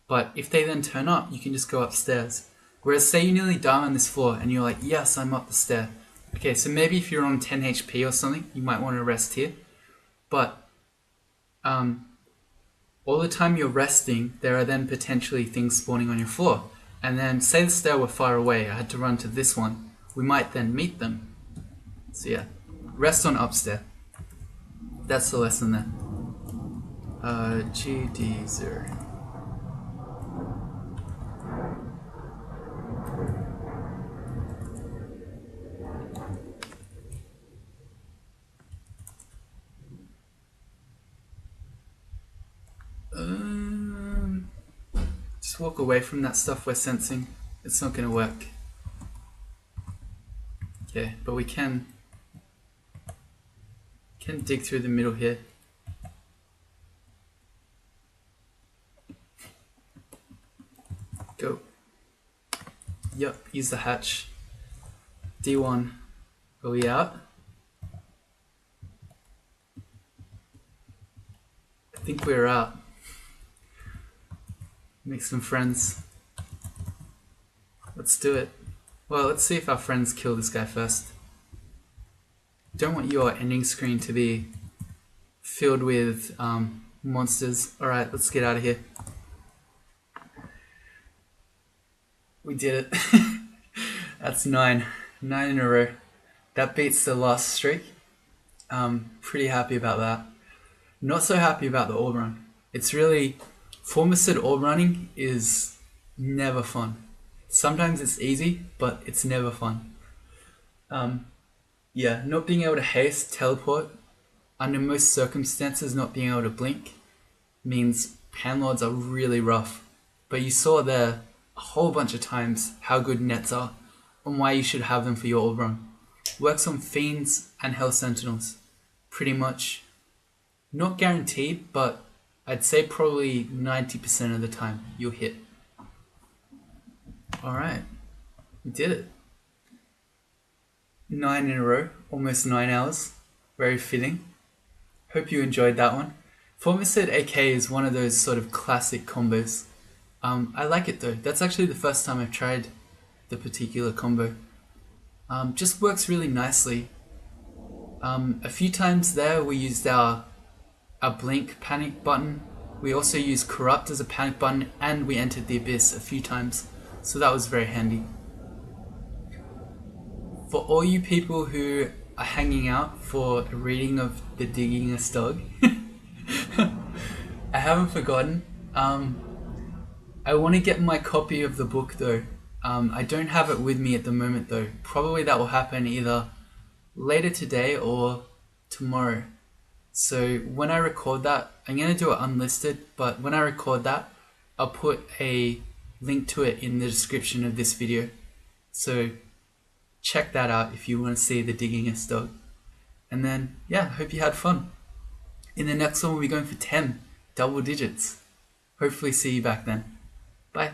But if they then turn up, you can just go upstairs. Whereas say you nearly die on this floor and you're like, yes, I'm up the stair. Okay, so maybe if you're on 10 HP or something, you might want to rest here. But all the time you're resting, there are then potentially things spawning on your floor. And then say the stair were far away, I had to run to this one. We might then meet them. So yeah, rest on upstair. That's the lesson there. GD0. Just walk away from that stuff we're sensing. It's not going to work. Okay, but we can dig through the middle here. Go. Yep, use the hatch. D1. Are we out? think we're out. Make some friends. Let's do it. Well, let's see if our friends kill this guy first. Don't want your ending screen to be filled with monsters. Alright, let's get out of here. We did it. That's 9. 9 in a row. That beats the last streak. Pretty happy about that. Not so happy about the orb run. It's really... Formicid orb running is never fun. Sometimes it's easy, but it's never fun. Yeah, not being able to haste, teleport, under most circumstances not being able to blink, means panlords are really rough. But you saw there a whole bunch of times how good nets are, and why you should have them for your orb run. Works on fiends and hell sentinels. Pretty much, not guaranteed, but I'd say probably 90% of the time you'll hit. Alright, we did it. 9 in a row, almost 9 hours. Very fitting. Hope you enjoyed that one. Formicid AK is one of those sort of classic combos. I like it though. That's actually the first time I've tried the particular combo. Just works really nicely. A few times there we used our blink panic button. We also used corrupt as a panic button, and we entered the abyss a few times, so that was very handy. For all you people who are hanging out for a reading of the Digging-est Dog, I haven't forgotten. I want to get my copy of the book though. I don't have it with me at the moment though. Probably that will happen either later today or tomorrow. So when I record that, I'm going to do it unlisted, but when I record that, I'll put a link to it in the description of this video. So check that out if you want to see the Digging-est Dog. And then, yeah, hope you had fun. In the next one, we'll be going for 10 double digits. Hopefully see you back then. Bye.